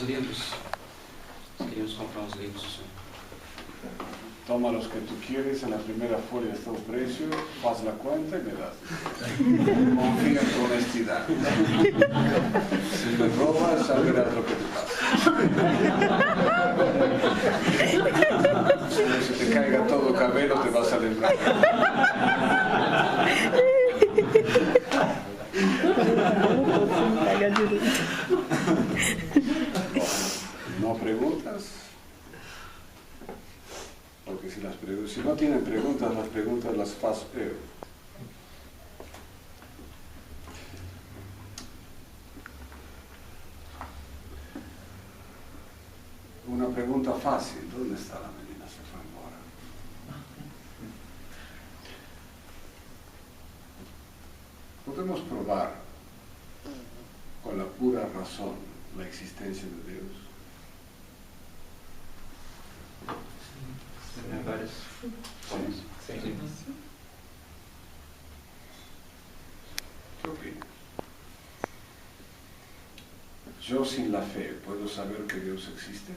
livros. Nós queríamos comprar uns livros. Toma los que tú quieres, en la primera folia está el precio, haz la cuenta y me das. Confía en tu honestidad. Si me robas, ya verás lo que te pasa. Si se te caiga todo el cabello, te vas a lembrar. ¿No preguntas? Porque si no tienen preguntas, las preguntas las faço eu. Una pregunta fácil, ¿dónde está la menina? Se fue embora. Podemos probar con la pura razón la existencia de Dios. Várias formas. Sim. ¿Qué opinas? Yo sin la fe, ¿puedo saber que Dios existe?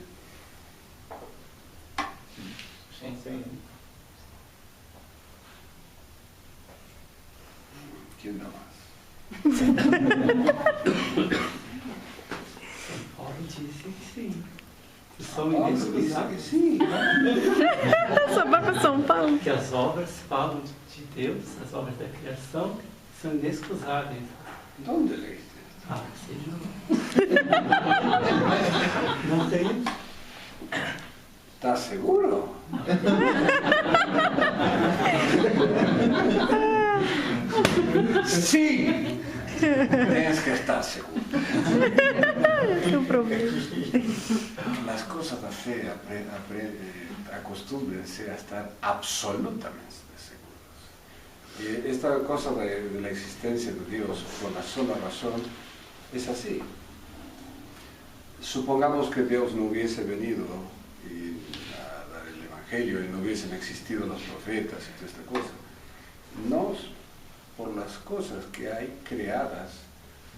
Sim, sim. ¿Quién da más? Paulo disse que sim. São Paulo inexcusáveis. dice que sí. Só vai para São Paulo. Que as obras falam de Deus, as obras da criação, são inexcusáveis. ¿Dónde leíste? Ah, sei não. Não tem? ¿Estás seguro? Sí. Tienes que estar seguro. Tem problema. Las cosas de fe acostúmbrense a estar absolutamente seguros. Y esta cosa de la existencia de Dios por la sola razón es así. Supongamos que Dios no hubiese venido a dar el Evangelio y no hubiesen existido los profetas y toda esta cosa. Por las cosas que hay creadas,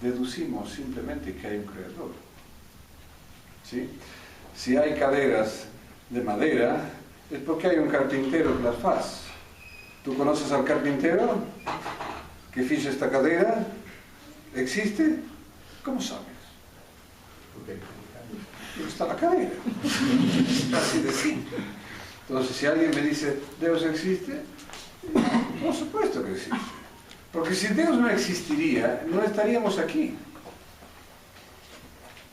deducimos simplemente que hay un creador. ¿Sí? Si hay caderas de madera, es porque hay un carpintero que las hace. ¿Tú conoces al carpintero que hizo esta cadera? ¿Existe? ¿Cómo sabes? Porque está la cadera. Así de simple. Entonces, si alguien me dice, ¿Dios existe? Por supuesto que existe. Porque si Dios no existiría, no estaríamos aquí.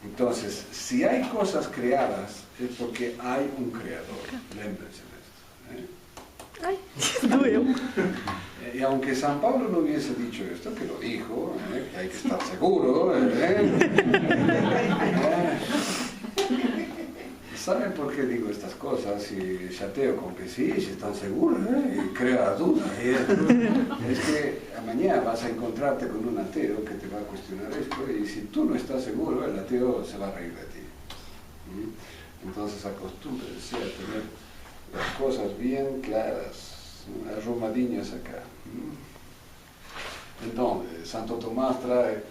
Entonces, si hay cosas creadas, es porque hay un creador. Lémbrense de esto. Ai, doeu. Y aunque San Pablo no hubiese dicho esto, que lo dijo, que hay que estar seguro, ¿saben por qué digo estas cosas? Y chateo con que sí, si están seguros, y crea duda. Es que mañana vas a encontrarte con un ateo que te va a cuestionar esto, y si tú no estás seguro, el ateo se va a reír de ti. Entonces acostúmbrense a tener las cosas bien claras, arrumadinhas acá. Entonces, Santo Tomás trae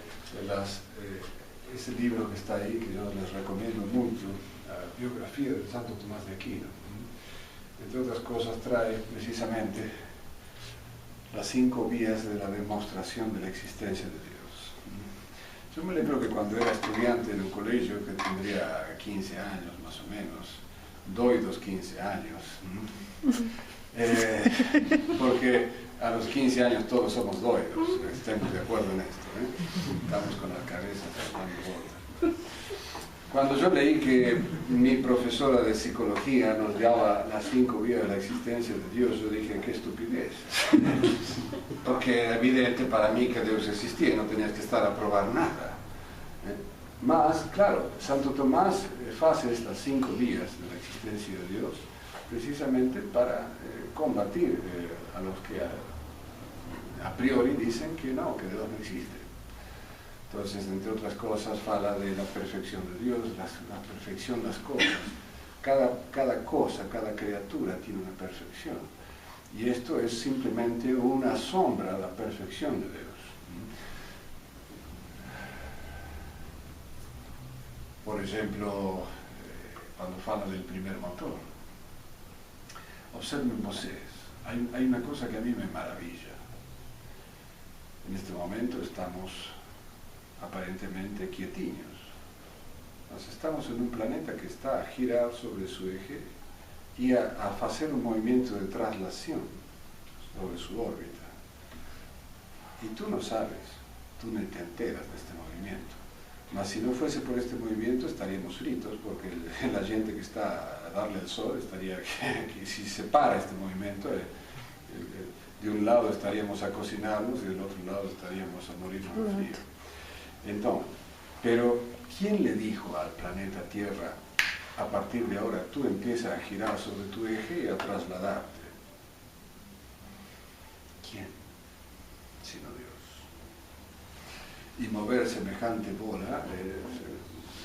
ese libro que está ahí, que yo les recomiendo mucho, la biografía de Santo Tomás de Aquino. Entre otras cosas trae precisamente las 5 vías de la demostración de la existencia de Dios. Yo me lembro que cuando era estudiante en un colegio, que tendría 15 años más o menos, doidos 15 años, porque a los 15 años todos somos doidos, estemos de acuerdo en esto, estamos con la cabeza dando vueltas. Cuando yo leí que mi profesora de psicología nos daba las 5 vías de la existencia de Dios, yo dije, qué estupidez. Porque era evidente para mí que Dios existía y no tenías que estar a probar nada. Más, claro, Santo Tomás hace estas 5 vías de la existencia de Dios precisamente para combatir a los que a priori dicen que no, que Dios no existe. Entonces, entre otras cosas, habla de la perfección de Dios, la perfección de las cosas. Cada cosa, cada criatura tiene una perfección. Y esto es simplemente una sombra a la perfección de Dios. Por ejemplo, cuando fala del primer motor. Observen vocês, hay una cosa que a mí me maravilla. En este momento estamos aparentemente quietiños. Nós estamos en un planeta que está a girar sobre su eje y a hacer un movimiento de traslación sobre su órbita. Y tú no sabes, tú no te enteras de este movimiento. Mas si no fuese por este movimiento estaríamos fritos, porque la gente que está a darle al sol estaría, que si se para este movimiento, de un lado estaríamos a cocinarnos y del otro lado estaríamos a morirnos de frío. Entonces, pero ¿quién le dijo al planeta Tierra, a partir de ahora tú empiezas a girar sobre tu eje y a trasladarte? ¿Quién? Sino Dios. Y mover semejante bola,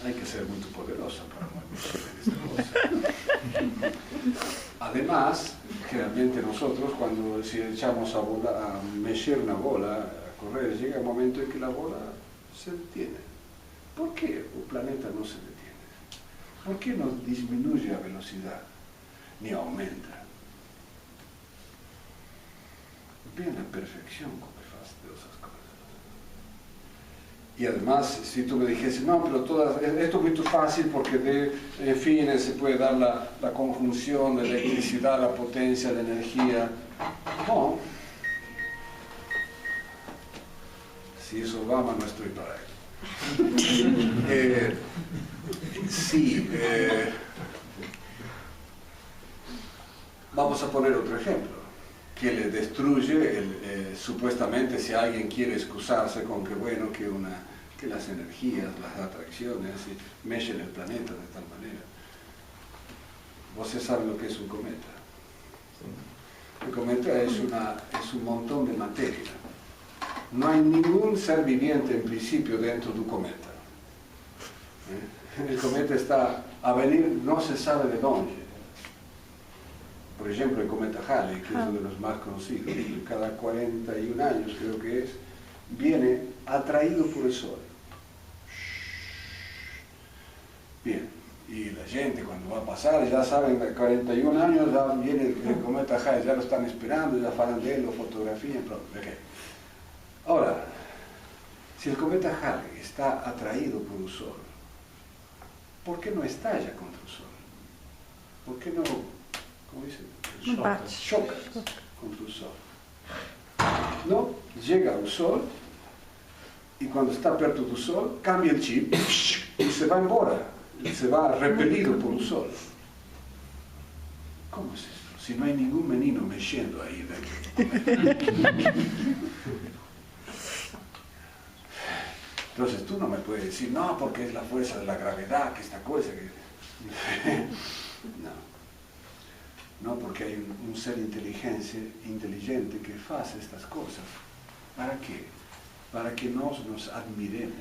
hay que ser muy poderoso para mover esta cosa. Además, generalmente nosotros cuando si echamos a mexer una bola, a correr, llega un momento en que la bola se detiene. ¿Por qué el planeta no se detiene? ¿Por qué no disminuye la velocidad ni aumenta? Vean la perfección como hace de esas cosas. Y además, si tú me dijese, no, pero esto es muy fácil porque en fin, se puede dar la conjunción de electricidad, la potencia, la energía. No. Si es Obama, no estoy para él. Sí. Vamos a poner otro ejemplo. Que le destruye, supuestamente, si alguien quiere excusarse con que, bueno, que las energías, las atracciones, mexen el planeta de tal manera. ¿Vos sabés lo que es un cometa? El cometa es un montón de materia. No hay ningún ser viviente en principio dentro de un cometa. El cometa está a venir, no se sabe de dónde. Por ejemplo, el cometa Halley, que es uno de los más conocidos, cada 41 años creo que es, viene atraído por el Sol. Bien, y la gente cuando va a pasar, ya saben, 41 años ya viene el cometa Halley, ya lo están esperando, ya falan de él, lo fotografían, okay. Ahora, si el cometa Halley está atraído por el Sol, ¿por qué no estalla contra el Sol? ¿Por qué no, cómo dicen? Choca contra el Sol? No, llega al Sol y cuando está perto del Sol cambia el chip y se va embora, se va repelido por el Sol. ¿Cómo es esto? Si no hay ningún menino mexendo ahí dentro. Entonces tú no me puedes decir, no, porque es la fuerza de la gravedad, que esta cosa que... No, porque hay un ser inteligente que hace estas cosas. ¿Para qué? Para que nos admiremos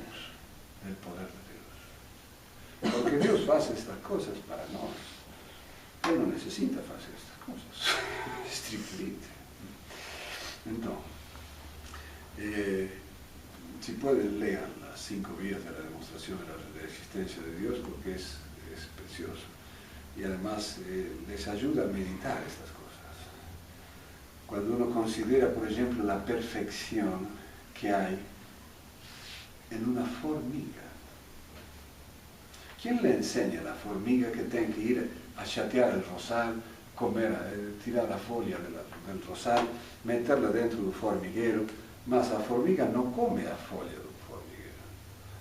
del poder de Dios. Porque Dios hace estas cosas para nosotros. Él no necesita hacer estas cosas. Estrictamente. Entonces, si pueden, lean las 5 vías de la demostración de la existencia de Dios, porque es precioso. Y además les ayuda a meditar estas cosas. Cuando uno considera, por ejemplo, la perfección que hay en una formiga. ¿Quién le enseña a la formiga que tiene que ir a chatear el rosal, tirar la folia del rosal, meterla dentro del formiguero? Mas la formiga no come la folia del formiguero.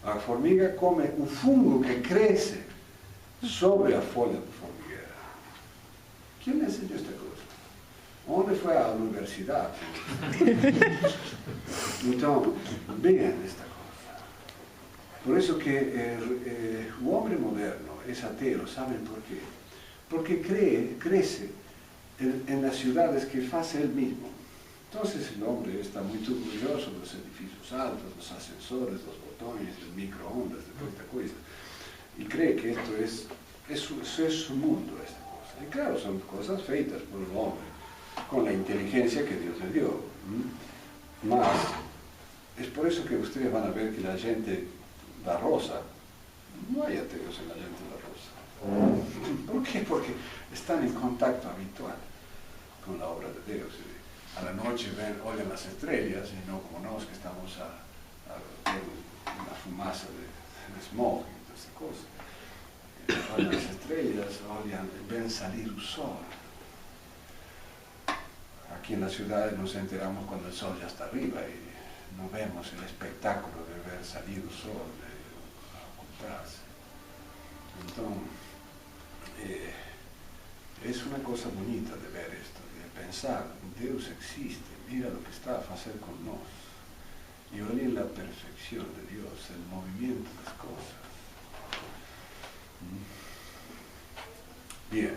La formiga come un fungo que crece sobre la folia del formiguero. ¿Quién le enseñó esta cosa? ¿Dónde fue a la universidad? Entonces, vean esta cosa. Por eso que el hombre moderno es ateo, ¿saben por qué? Porque crece en las ciudades que hace él mismo. Entonces el hombre está muy orgulloso de los edificios altos, los ascensores, los botones, el microondas, de toda esta cosa. Y cree que esto es su mundo, esta cosa. Y claro, son cosas feitas por el hombre, con la inteligencia que Dios le dio. Más, es por eso que ustedes van a ver que la gente da rosa, No hay ateos en la lente de la rosa. ¿Por qué? Porque están en contacto habitual con la obra de Dios. A la noche oyen las estrellas y no como nos que estamos a ver una fumaza de smog y todas esas cosas. Oyen las estrellas, ven salir el sol. Aquí en la ciudad nos enteramos cuando el sol ya está arriba y no vemos el espectáculo de ver salir el sol, de ocultarse. Entonces, es una cosa bonita de ver esto, de pensar, Dios existe, mira lo que está a hacer con nosotros. Y oír la perfección de Dios, el movimiento de las cosas. Bien.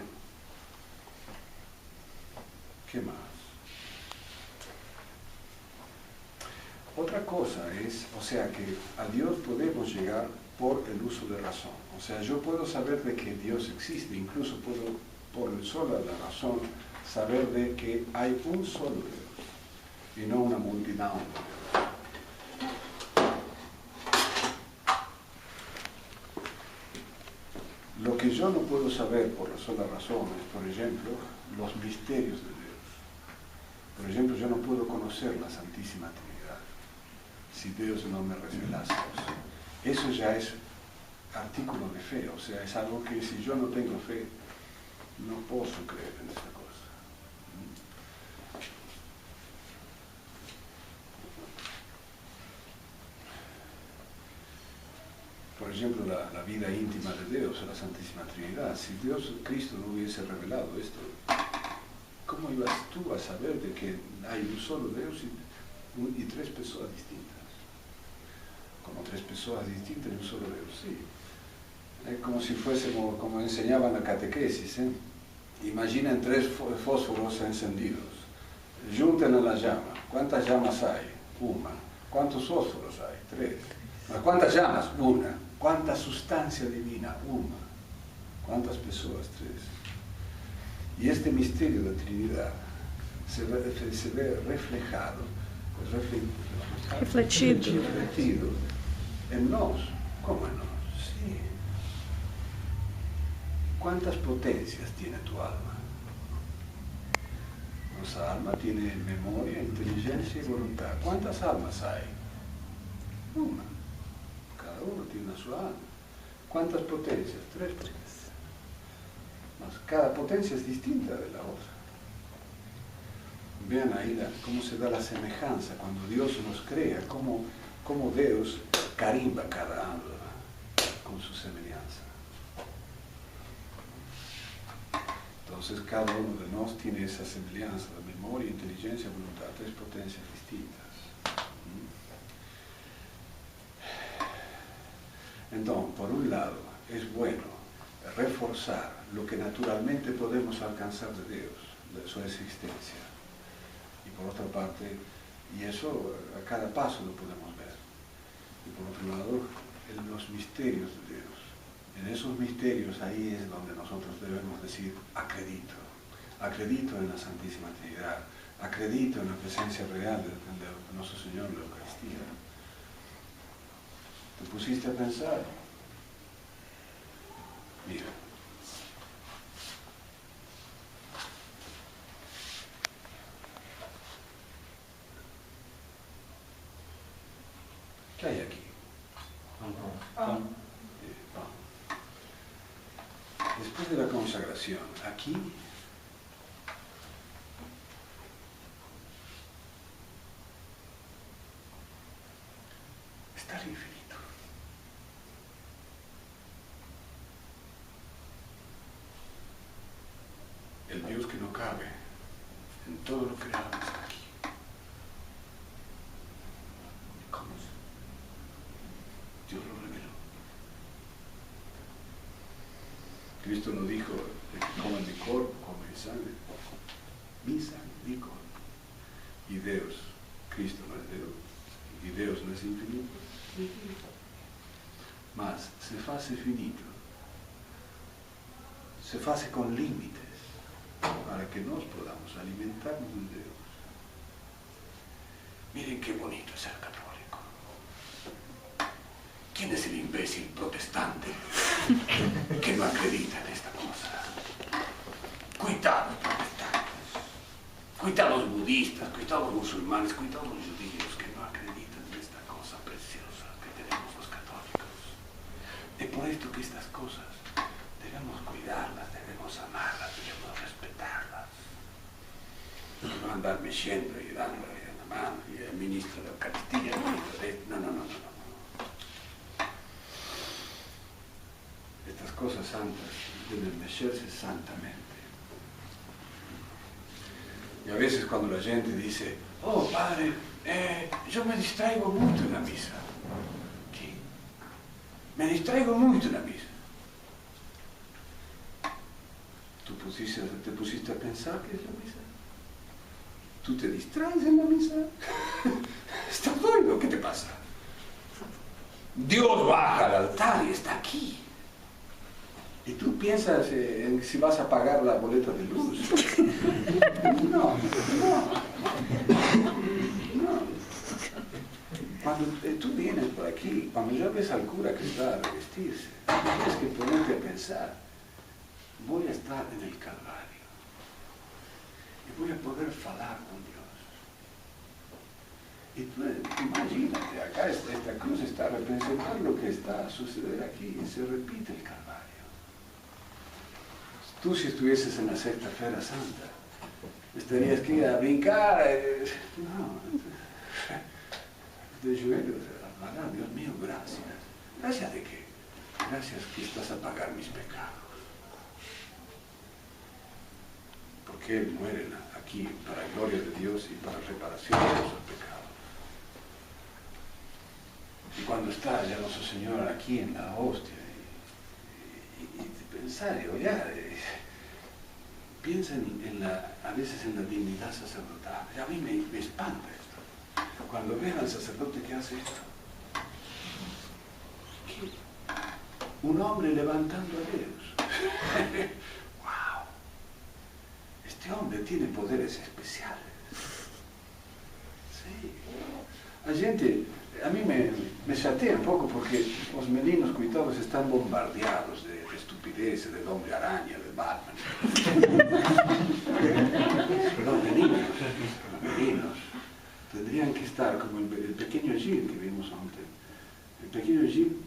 ¿Qué más? Otra cosa es, o sea que a Dios podemos llegar por el uso de razón. O sea, yo puedo saber de que Dios existe, incluso puedo, por el solo la razón, saber de que hay un solo Dios y no una multitud de Dios. Lo que yo no puedo saber por la sola razón es, por ejemplo, los misterios de Dios. Por ejemplo, yo no puedo conocer la Santísima Trinidad si Dios no me revelase eso. Eso ya es artículo de fe, o sea, es algo que si yo no tengo fe, no puedo creer en esta cosa. Por ejemplo, la vida íntima de Dios, la Santísima Trinidad. Si Dios, Cristo, no hubiese revelado esto, ¿cómo ibas tú a saber de que hay un solo Dios y tres personas distintas? Como tres personas distintas y un solo Dios, sí. Es como si fuésemos, como enseñaban la catequesis, ¿eh? Imaginen tres fósforos encendidos. Junten a la llama. ¿Cuántas llamas hay? Una. ¿Cuántos fósforos hay? Tres. ¿Cuántas llamas? Una. ¿Cuánta sustancia divina? Una. ¿Cuántas personas? Tres. Y este misterio de Trinidad se ve reflejado, refletido en nos. ¿Cómo en nos? Sí. ¿Cuántas potencias tiene tu alma? Nuestra alma tiene memoria, inteligencia y voluntad. ¿Cuántas almas hay? Una. Cada uno tiene su alma. ¿Cuántas potencias? Tres potencias. Cada potencia es distinta de la otra. Vean ahí cómo se da la semejanza cuando Dios nos crea, cómo Dios carimba cada alma con su semejanza. Entonces cada uno de nosotros tiene esa semejanza de memoria, inteligencia, voluntad, tres potencias distintas. Entonces, por un lado, es bueno reforzar lo que naturalmente podemos alcanzar de Dios, de su existencia. Y por otra parte, y eso a cada paso lo podemos ver. Y por otro lado, en los misterios de Dios. En esos misterios ahí es donde nosotros debemos decir, acredito. Acredito en la Santísima Trinidad. Acredito en la presencia real de nuestro Señor en la Eucaristía. ¿Te pusiste a pensar? Mira. ¿Qué hay aquí? Pan. Después de la consagración, aquí está el infinito. El Dios que no cabe en todo lo creado está aquí. ¿Cómo es? Dios lo reveló. Cristo no dijo que coman mi cuerpo, coman mi sangre. Mi sangre, mi cuerpo. Y Dios, Cristo no es Dios. Y Dios no es infinito. Mas se hace finito. Se hace con límites para que nos podamos alimentarnos de Dios. Miren qué bonito es ser católico. ¿quién es el imbécil protestante que no acredita en esta cosa? Cuidado, protestantes. Cuidado los budistas, cuidado los musulmanes, cuidado los judíos que no acreditan en esta cosa preciosa que tenemos los católicos. Es por esto que estas cosas debemos cuidarlas, debemos amarlas, debemos respetarlas. No andar meciendo y dándole la mano y el ministro de Eucaristía. No. Estas cosas santas deben mecerse santamente. Y a veces cuando la gente dice, oh padre, yo me distraigo mucho en la misa. ¿Qué? Me distraigo mucho en la misa. ¿Tú te pusiste a pensar qué es la misa? ¿Tú te distraes en la misa? ¿Estás doido? ¿Qué te pasa? Dios baja al altar y está aquí. ¿Y tú piensas en si vas a pagar la boleta de luz? No. Cuando tú vienes por aquí, cuando ya ves al cura que está a revestirse, tienes que ponerte a pensar, voy a estar en el Calvario y voy a poder hablar con Dios. Y tú, imagínate, acá esta cruz está representando lo que está a suceder aquí y se repite el Calvario. Tú si estuvieses en la sexta Feria Santa, estarías que ir a brincar, de joelhos, Dios mío, gracias. ¿Gracias de qué? Gracias que estás a pagar mis pecados. Porque Él muere aquí para la gloria de Dios y para reparación de nuestros pecados. Y cuando está ya nuestro Señor aquí en la hostia, y pensar y orar, piensa a veces en la dignidad sacerdotal. A mí me espanta esto. Cuando ven al sacerdote que hace esto, ¿qué? Un hombre levantando a Dios. ¡Wow! Este hombre tiene poderes especiales. Sí. A mí me chatea un poco porque los meninos cuitados están bombardeados de estupideces, del hombre araña, del Batman. Pero los meninos tendrían que estar como el pequeño Gil que vimos antes. El pequeño Gil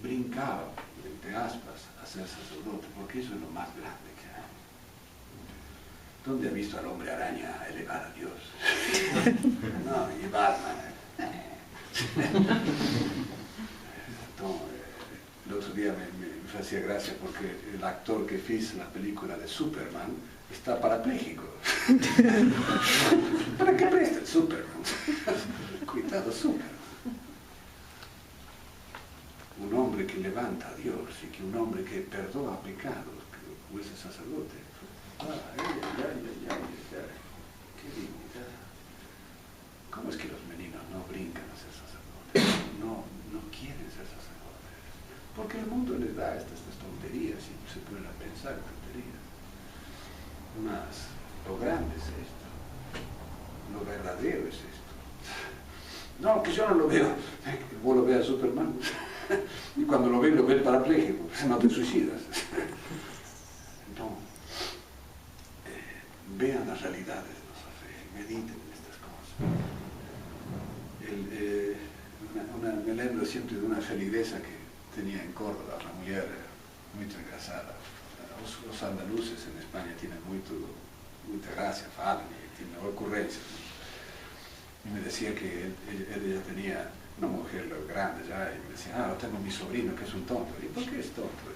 brincaba entre aspas a ser sacerdote, porque eso es lo más grande que hay. ¿Dónde ha visto al hombre araña elevar a Dios? No, y Batman. El otro día me hacía gracia porque el actor que hizo la película de Superman está parapléjico. ¿Para qué presta el Superman? Cuidado, Superman. Un hombre que levanta a Dios y que un hombre que perdona pecados, como ese sacerdote. Qué dignidad. ¿Cómo es que los meninos no brincan a ser sacerdotes? No quieren ser sacerdotes. Porque el mundo les da estas tonterías y se pueden pensar tonterías. Mas lo grande es esto. Lo verdadero es esto. No, que yo no lo veo. Vos lo ves a Superman. Y cuando lo ves parapléjico. No te suicidas. No. Vean las realidades de nuestra fe. Mediten en estas cosas. Me lembro siempre de una feligresa que tenía en Córdoba, una mujer muy engrasada. Los andaluces en España tienen mucha gracia, falan y tienen ocurrencias. Y me decía que ella tenía una mujer grande ya, y me decía, yo tengo mi sobrino que es un tonto. ¿Y por qué es tonto?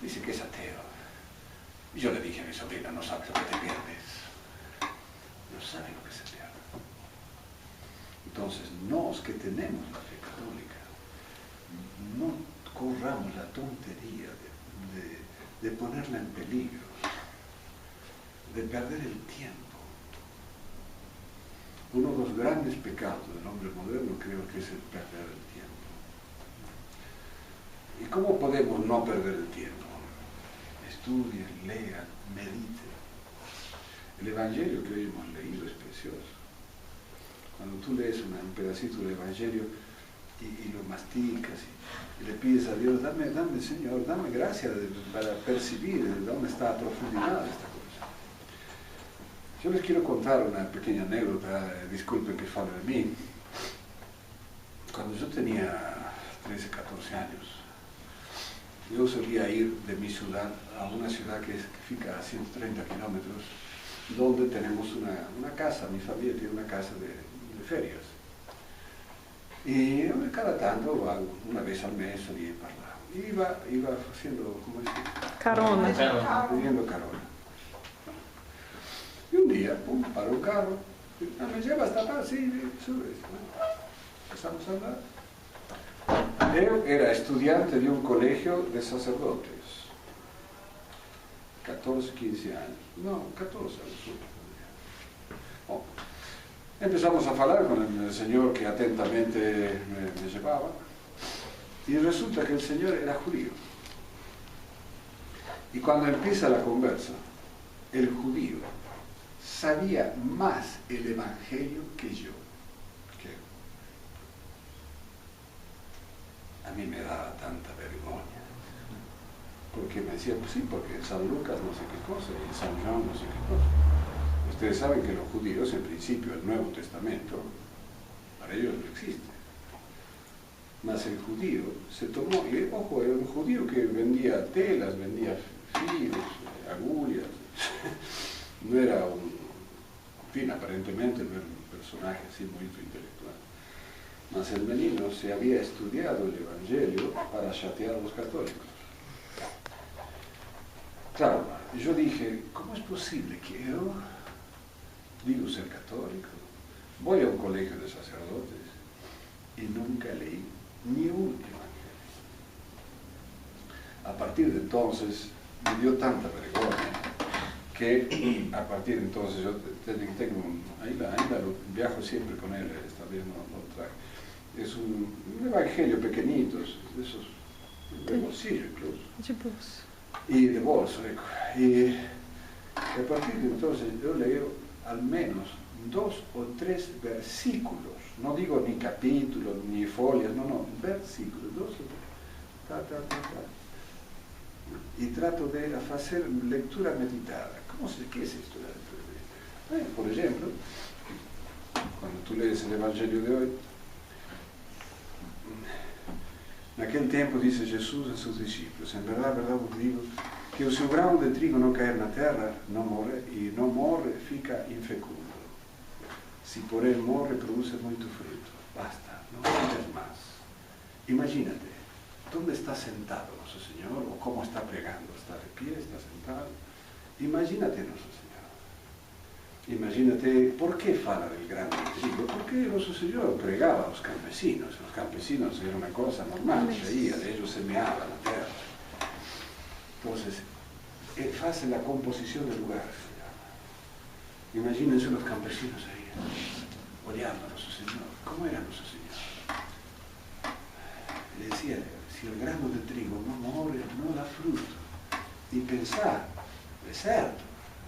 Dice que es ateo. Y yo le dije a mi sobrina, no sabes lo que te pierdes. No sabes lo que se pierde. Entonces, los que tenemos la fe católica, no corramos la tontería de ponerla en peligro, de perder el tiempo. Uno de los grandes pecados del hombre moderno creo que es el perder el tiempo. ¿Y cómo podemos no perder el tiempo? Estudien, lean, mediten. El Evangelio que hoy hemos leído es precioso. Cuando tú lees un pedacito del Evangelio, y lo masticas y le pides a Dios, dame Señor, dame gracia para percibir de dónde está la profundidad de esta cosa. Yo les quiero contar una pequeña anécdota, disculpen que falo de mí. Cuando yo tenía 13, 14 años, yo solía ir de mi ciudad a una ciudad que fica a 130 kilómetros, donde tenemos una casa, mi familia tiene una casa de ferias. Y cada tanto, una vez al mes, salía para lá. Iba haciendo, ¿cómo decir? Carona. Pidiendo carona. Y un día, pum, paró un carro. ¿Me lleva hasta acá? Sí, sube. Empezamos a hablar. Él era estudiante de un colegio de sacerdotes. 14, 15 años. No, 14 años. Oh. Empezamos a hablar con el señor que atentamente me llevaba. Y resulta que el señor era judío. Y cuando empieza la conversa, el judío sabía más el evangelio que yo. A mí me daba tanta vergüenza. Porque me decía, pues sí, porque en San Lucas no sé qué cosa, y en San Juan no sé qué cosa. Ustedes saben que los judíos, en principio, el Nuevo Testamento, para ellos no existe. Mas el judío se tomó, y ojo, era un judío que vendía telas, vendía filos, agullas. No era en fin, aparentemente no era un personaje así muy intelectual. Mas el menino se había estudiado el Evangelio para chatear a los católicos. Claro, yo dije, ¿cómo es posible que yo digo ser católico? Voy a un colegio de sacerdotes y nunca leí ni un evangelio. A partir de entonces me dio tanta vergüenza que a partir de entonces yo tengo viajo siempre con él, esta vez no lo traje. Es un evangelio pequeñito, de esos de bolsillo incluso. De bolso. Y de bolso, y a partir de entonces yo leo al menos 2 o 3 versículos, no digo ni capítulos, ni folias, no, versículos, 2 o 3, y trato de hacer lectura meditada. ¿Qué es esto de la lectura meditada? Bueno, por ejemplo, cuando tú lees el Evangelio de hoy, en aquel tiempo dice Jesús a sus discípulos, en verdad os digo, que se un grano de trigo não cair na terra, não morre, e não morre, fica infecundo. Si por él morre, produce muito fruto. Basta, no digas más. Imagínate, ¿dónde está sentado nuestro Señor? ¿O cómo está pregando? ¿Está de pie? ¿Está sentado? Imagínate nuestro Señor. Imagínate, ¿por qué fala del grano de trigo? Porque nuestro Señor pregaba a los campesinos. Los campesinos era una cosa normal, ellos semeaban la tierra. Entonces, hace la composición del lugar. Imagínense los campesinos ahí, oleando a nuestro Señor. ¿Cómo era nuestro Señor? Le decía, si el grano de trigo no muere, no da fruto. Y pensar, es cierto,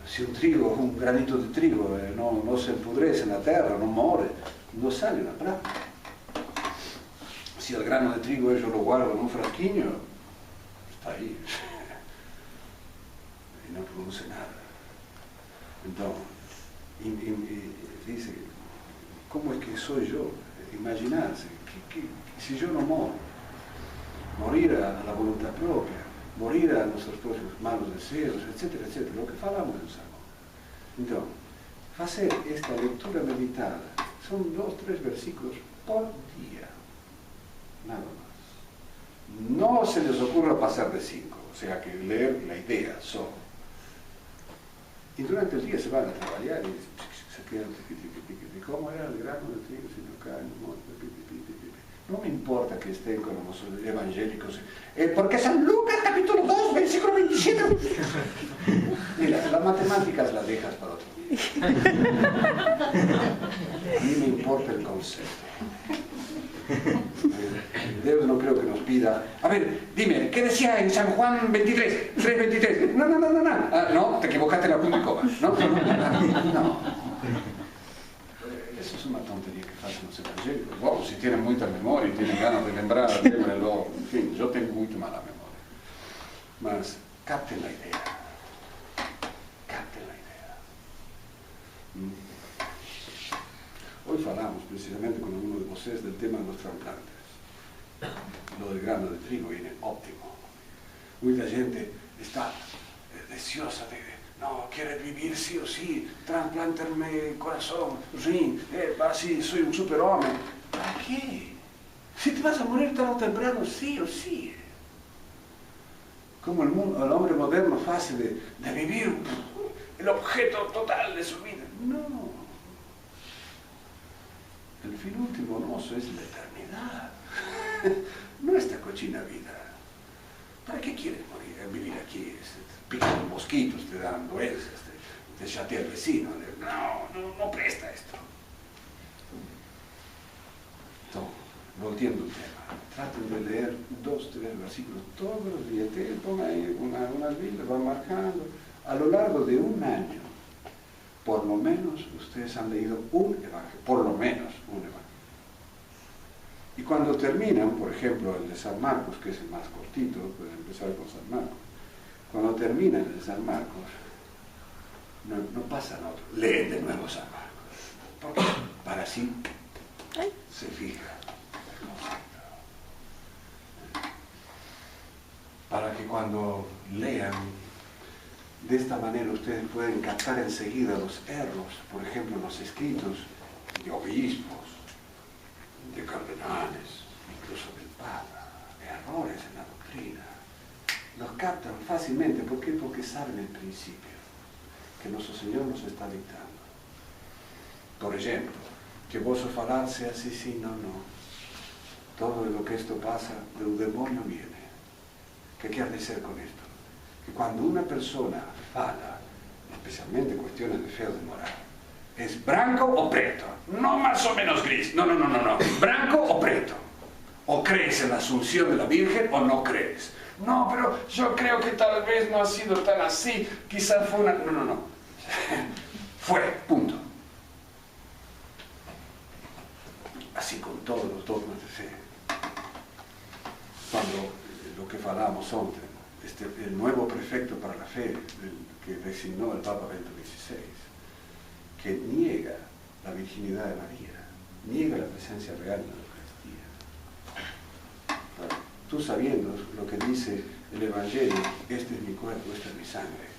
si un granito de trigo no se empudrece en la tierra, no muere, no sale una planta. Si el grano de trigo ellos lo guardan en un frasquinho, está ahí. Y no produce nada. Entonces, dice, ¿cómo es que soy yo? Imaginarse, si yo no moro, morir a la voluntad propia, morir a nuestros propios malos deseos, etcétera, etcétera, lo que falamos en el sermón. Entonces, hacer esta lectura meditada, son 2 o 3 versículos por día, nada más. No se les ocurra pasar de 5, o sea que leer la idea solo. Y durante el día se van a trabajar y se quedan, ¿cómo era el grano de trigo si no cae? No me importa que estén con los evangélicos, porque San Lucas capítulo 2, versículo 27. Mira, las matemáticas las dejas para otro día. A mí me importa el concepto. Dios no creo que nos pida, a ver, dime, ¿qué decía en San Juan 23, 3:23? No, no, te equivocaste en la punta y coma. No. Eso es una tontería que hacen los evangélicos. Bueno, si tienen mucha memoria y tienen ganas de lembrar, démelo. En fin, yo tengo muy mala memoria. Mas, capten la idea. Capten la idea. Hoy falamos precisamente con alguno de vocês del tema de los trasplantes. Lo del grano de trigo viene óptimo. Mucha gente está deseosa de, no, quiere vivir sí o sí, trasplantarme corazón, rin, así soy un superhombre. ¿Para qué? Si te vas a morir tarde o temprano, sí o sí. Como el hombre moderno hace de vivir el objeto total de su vida. No. El fin último hermoso es la eternidad. No esta cochina vida. ¿Para qué quieres morir? Vivir aquí, pican mosquitos, te dan dolencias, te chatea el vecino. No presta esto. Entonces, volviendo al tema, traten de leer 2, 3 versículos todos los días. Pongan ahí unas Biblias, van marcando. A lo largo de un año, por lo menos ustedes han leído un evangelio, por lo menos un evangelio. Y cuando terminan, por ejemplo, el de San Marcos, que es el más cortito, pueden empezar con San Marcos. Cuando terminan el de San Marcos, no pasan a otro, leen de nuevo San Marcos. ¿Por qué? Para así se fija el concepto. Para que cuando lean, de esta manera ustedes pueden captar enseguida los errores, por ejemplo, los escritos de obispos, de cardenales, incluso del Papa, errores en la doctrina. Los captan fácilmente. ¿Por qué? Porque saben el principio que nuestro Señor nos está dictando. Por ejemplo, que vos falar sea así, sí, no. Todo lo que esto pasa, del demonio viene. ¿Qué quiere decir con esto? Que cuando una persona fala, especialmente cuestiones de fe o de moral, es branco o preto, no más o menos gris, no, branco o preto. O crees en la asunción de la Virgen o no crees. No, pero yo creo que tal vez no ha sido tan así, quizás fue una... No. Fue, punto. Así con todos los dogmas de fe. Cuando lo que falamos antes, el nuevo prefecto para la fe que designó el Papa Benito XVI, que niega la virginidad de María, niega la presencia real en la Eucaristía. Tú sabiendo lo que dice el Evangelio, este es mi cuerpo, esta es mi sangre.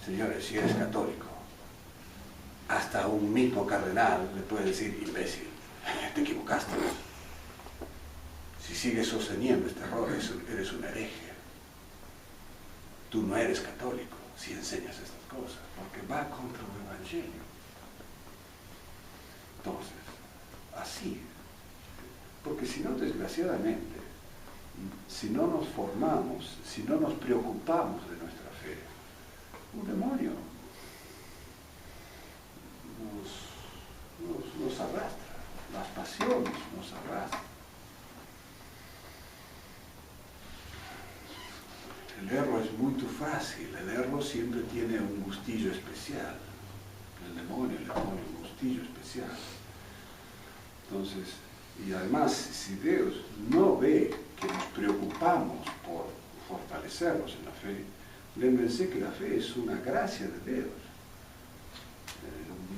Señores, si eres católico, hasta un mismo cardenal le puede decir, imbécil, te equivocaste. Si sigues sosteniendo este error, eres un hereje. Tú no eres católico si enseñas estas cosas, porque va contra el Evangelio. Entonces, así, porque si no, desgraciadamente, si no nos formamos, si no nos preocupamos de nuestra fe, un demonio nos arrastra, las pasiones nos arrastran. El error es muy fácil, el error siempre tiene un gustillo especial. El demonio un gustillo especial. Entonces, y además, si Dios no ve que nos preocupamos por fortalecernos en la fe, lémbense que la fe es una gracia de Dios.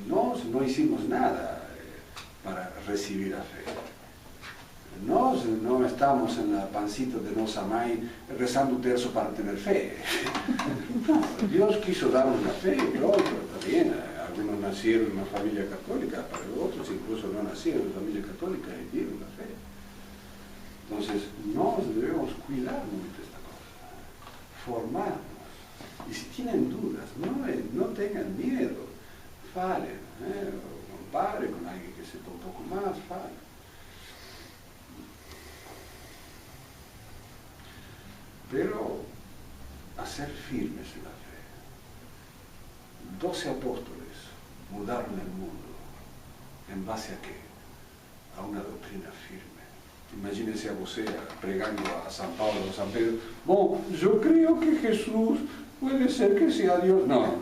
No hicimos nada para recibir la fe. No estamos en la pancita de Nosamay rezando un tercio para tener fe. No, Dios quiso darnos la fe, pronto, está bien. Algunos nacieron en una familia católica, pero otros incluso no nacieron en una familia católica y tienen la fe. Entonces, nos debemos cuidar mucho de esta cosa, formarnos. Y si tienen dudas, no tengan miedo, falen, con un padre, con alguien que sepa un poco más, falen. Pero a ser firmes en la fe. 12 apóstoles mudaron el mundo. ¿En base a qué? A una doctrina firme. Imagínense a você pregando a San Pablo o San Pedro. Bom, yo creo que Jesús puede ser que sea Dios. No.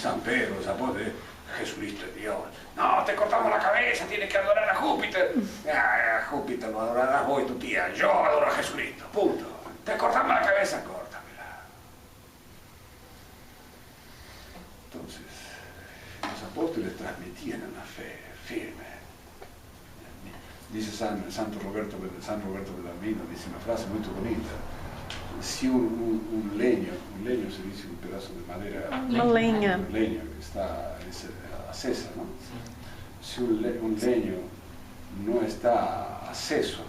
San Pedro, San Pedro, Jesucristo es Dios. No, te cortamos la cabeza, tienes que adorar a Júpiter. A Júpiter lo adorarás vos y tu tía, yo adoro a Jesucristo, punto. Te cortamos la cabeza, córtamela. Entonces, los apóstoles transmitían una fe firme. Dice Santo Roberto Bellarmino, dice una frase muy bonita. Si un leño se dice un pedazo de madera, Uma lenha. un leño que está acesa, ¿no? Si un leño no está aceso,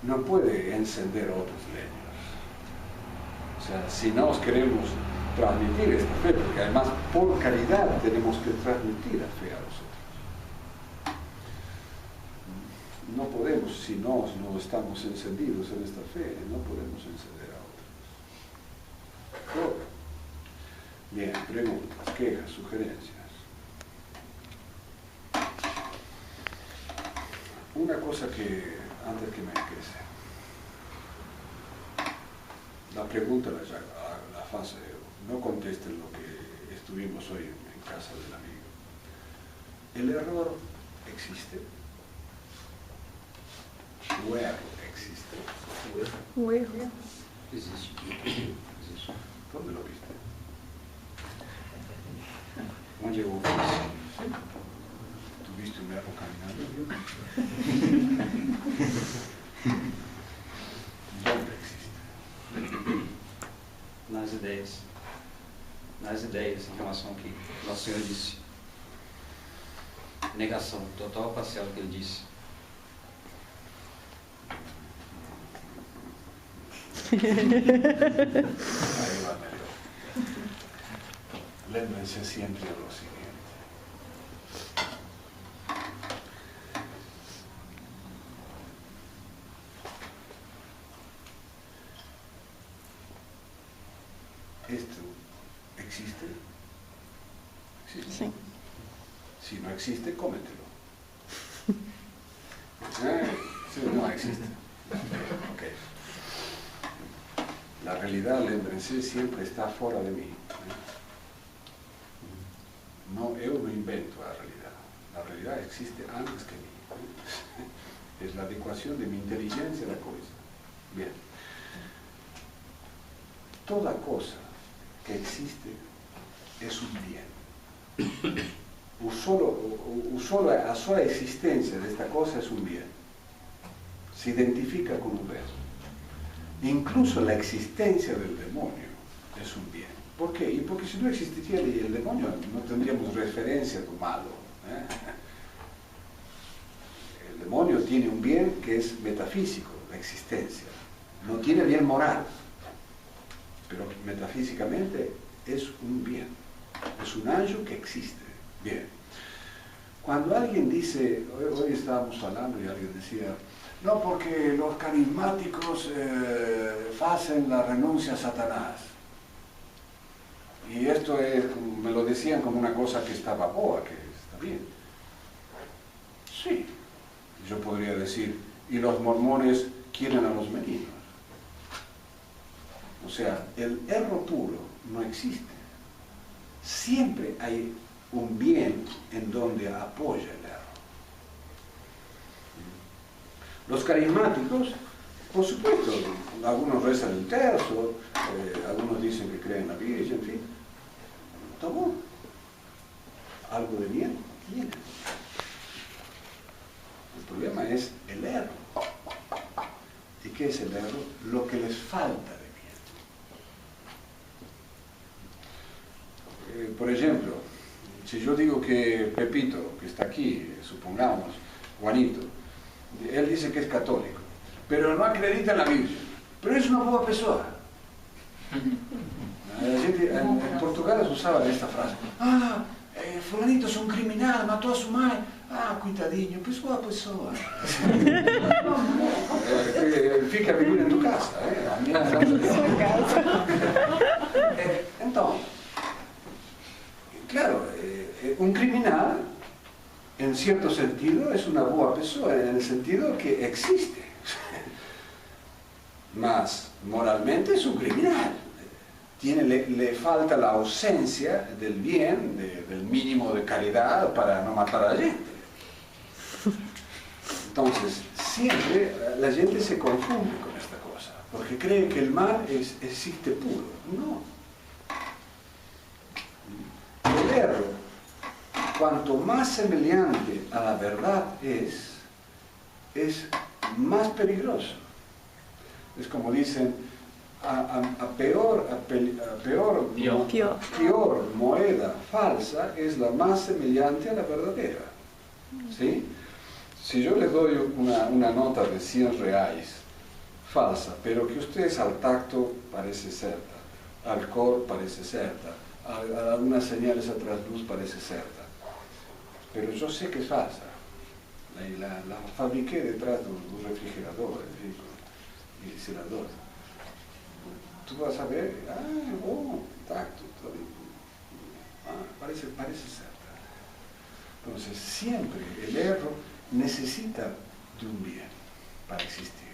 no puede encender otros leños. O sea, si nos queremos transmitir esta fe, porque además por caridad tenemos que transmitir la fe a los otros. No podemos, si no estamos encendidos en esta fe, no podemos encender a otros. Bien, preguntas, quejas, sugerencias. Una cosa que, antes que me empiece, la pregunta la fase, no contesten lo que estuvimos hoy en casa del amigo. ¿El error existe? O erro existe? O erro. Existe. Existe. ¿Dónde lo viste? Onde eu ouvi isso? ¿Tuviste un erro caminando? ¿Dónde existe? Nas ideias. Nas ideias em relação ao que Nosso Senhor disse. Negação total ou parcial do que ele disse. Ahí va mejor. Léndrense siempre a lo siguiente. ¿Esto existe? ¿Existe? Sim. Si no existe, cómetelo. Sí, no existe. Ok. La realidad, léndrense, siempre está fuera de mí. No, yo no invento la realidad. La realidad existe antes que mí. Es la adecuación de mi inteligencia a la cosa. Bien. Toda cosa que existe es un bien. La sola existencia de esta cosa es un bien. Se identifica con un bien. Incluso la existencia del demonio es un bien. ¿Por qué? Y porque si no existiría el demonio, no tendríamos referencia a lo malo. El demonio tiene un bien que es metafísico, la existencia. No tiene bien moral, pero metafísicamente es un bien. Es un anjo que existe. Bien. Cuando alguien dice, hoy estábamos hablando y alguien decía, no, porque los carismáticos hacen la renuncia a Satanás. Y esto me lo decían como una cosa que estaba boa, que está bien. Sí. Yo podría decir, y los mormones quieren a los meninos. O sea, el error puro no existe. Siempre hay un bien en donde apoya el error. Los carismáticos, por supuesto, algunos rezan el tercio, algunos dicen que creen en la Virgen, en fin. ¿Tomó? Algo de bien tiene. El problema es el error. ¿Y qué es el error? Lo que les falta de bien. Por ejemplo, si yo digo que Pepito, que está aquí, supongamos, Juanito, él dice que es católico, pero no acredita en la Virgen, pero es una buena persona. En Portugal se usaba esta frase. Fulanito es un criminal, mató a su madre. Coitadinho, pues buena persona. Fica a vivir en tu casa. Entonces, claro, un criminal, en cierto sentido, es una buena persona, en el sentido que existe. Mas, moralmente es un criminal. le falta la ausencia del bien, del mínimo de caridad para no matar a la gente. Entonces, siempre la gente se confunde con esta cosa, porque cree que el mal existe puro. No. El error, cuanto más semejante a la verdad es más peligroso. Es como dicen, peor moneda falsa es la más semejante a la verdadera. ¿Sí? Si yo les doy una nota de 100 reais falsa, pero que ustedes al tacto parece cierta, al cor parece cierta, a algunas señales a trasluz parece cierta, pero yo sé que es falsa. La fabriqué detrás de un refrigerador, y celador. Tú vas a ver, tacto, parece cierta. Entonces, siempre el error necesita de un bien para existir.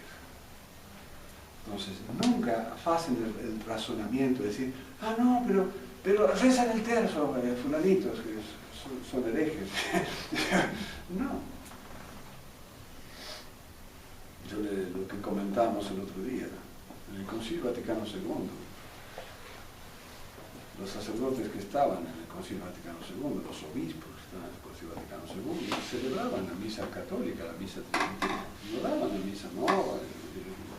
Entonces, nunca hacen el razonamiento de decir, no, pero rezan el terzo, fulanitos, que son herejes. No. Lo que comentamos el otro día, en el Concilio Vaticano II, los sacerdotes que estaban en el Concilio Vaticano II, los obispos que estaban en el Concilio Vaticano II, celebraban la misa católica, la misa tridentina, no daban la misa nueva,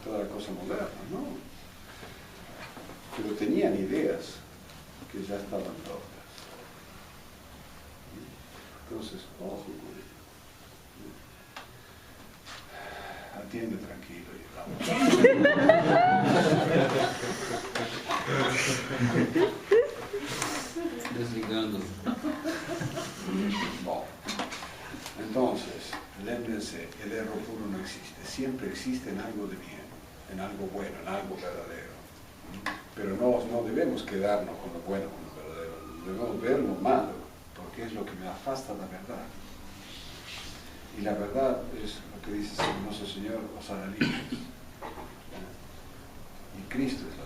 toda la cosa moderna, no. Pero tenían ideas que ya estaban tortas. Entonces, ojo con ello. Atiende tranquilo y vamos. Desligando. Bueno, entonces, lémbrese, el error puro no existe. Siempre existe en algo de bien, en algo bueno, en algo verdadero. Pero no debemos quedarnos con lo bueno, con lo verdadero. Debemos ver lo malo, porque es lo que me afasta de la verdad. Y la verdad es lo que dice nuestro Señor, os hará libres. Y Cristo es